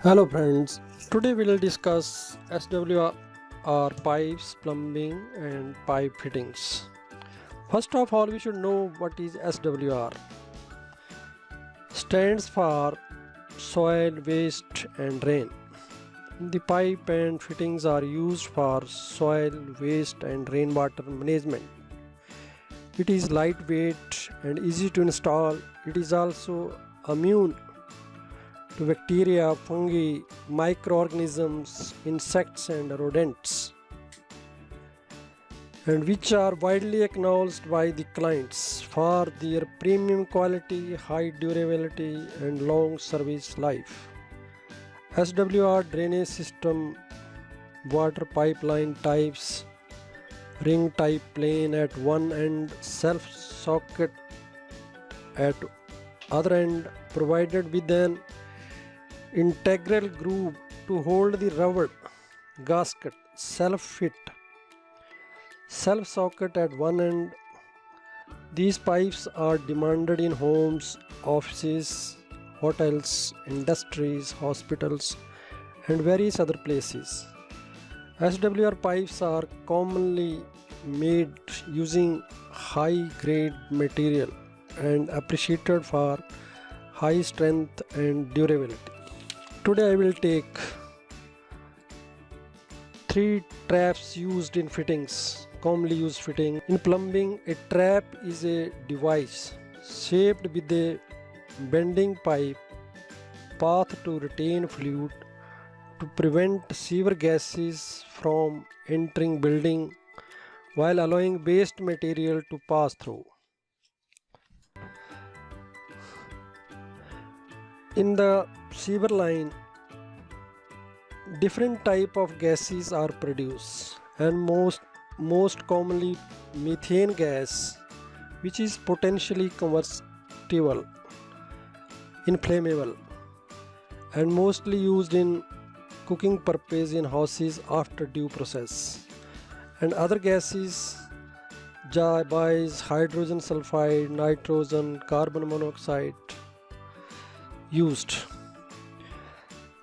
Hello friends, today we will discuss SWR pipes, plumbing and pipe fittings. First of all, we should know what is SWR. Stands for soil, waste and rain. The pipe and fittings are used for soil, waste and rainwater management. It is lightweight and easy to install. It is also immune to bacteria, fungi, microorganisms, insects and rodents, and which are widely acknowledged by the clients for their premium quality, high durability and long service life. SWR drainage system, water pipeline types, ring type plain at one end, self socket at other end, provided with an integral groove to hold the rubber gasket, self fit, self socket at one end. These pipes are demanded in homes, offices, hotels, industries, hospitals and various other places. SWR pipes are commonly made using high grade material and appreciated for high strength and durability. Today I will take 3 traps used in fittings, commonly used fitting. In plumbing, a trap is a device shaped with a bending pipe path to retain fluid to prevent sewer gases from entering building while allowing waste material to pass through. In the sewer line, different type of gases are produced, and most commonly methane gas, which is potentially combustible, inflammable, and mostly used in cooking purpose in houses after due process, and other gases bise, hydrogen sulfide, nitrogen, carbon monoxide used.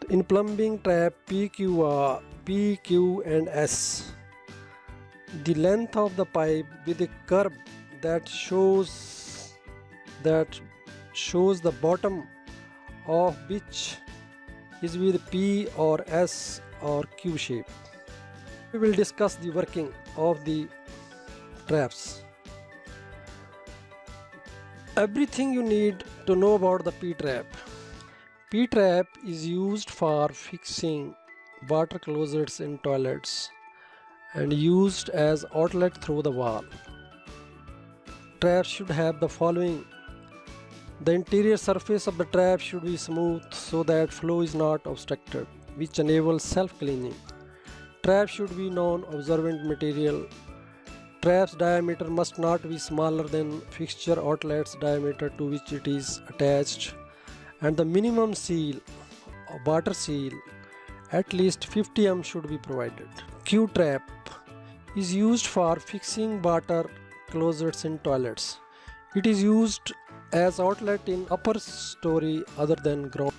In plumbing trap PQ, and S, the length of the pipe with a curve that shows the bottom of which is with P or S or Q shape. We will discuss the working of the traps. Everything you need to know about the P-trap. P-trap is used for fixing water closets in toilets and used as outlet through the wall. Trap should have the following. The interior surface of the trap should be smooth so that flow is not obstructed, which enables self-cleaning. Trap should be non-absorbent material. Trap's diameter must not be smaller than fixture outlet's diameter to which it is attached, and the minimum seal, water seal, at least 50 m should be provided. Q-trap is used for fixing water closets in toilets. It is used as outlet in upper story other than ground.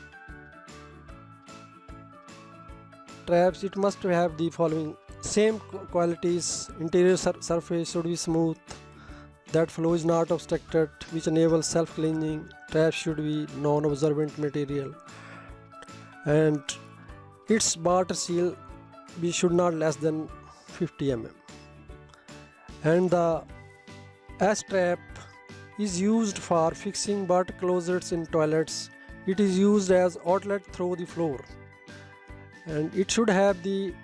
Traps, it must have the following same qualities. Interior surface should be smooth, that flow is not obstructed, which enables self-cleaning. Trap should be non-absorbent material, and its water seal should not less than 50 mm. And the S-trap is used for fixing water closets in toilets. It is used as outlet through the floor, and it should have the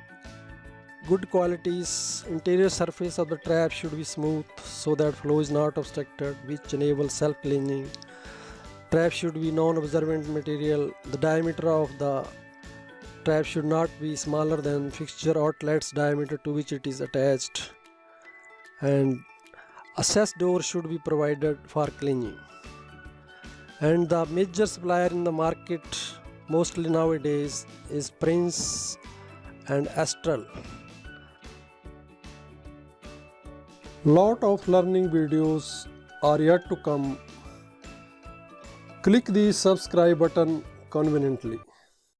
good qualities. Interior surface of the trap should be smooth so that flow is not obstructed, which enables self-cleaning. Trap should be non-absorbent material. The diameter of the trap should not be smaller than fixture outlet's diameter to which it is attached, and access door should be provided for cleaning. And the major supplier in the market mostly nowadays is Prince and Astral. Lot of learning videos are yet to come. Click the subscribe button conveniently.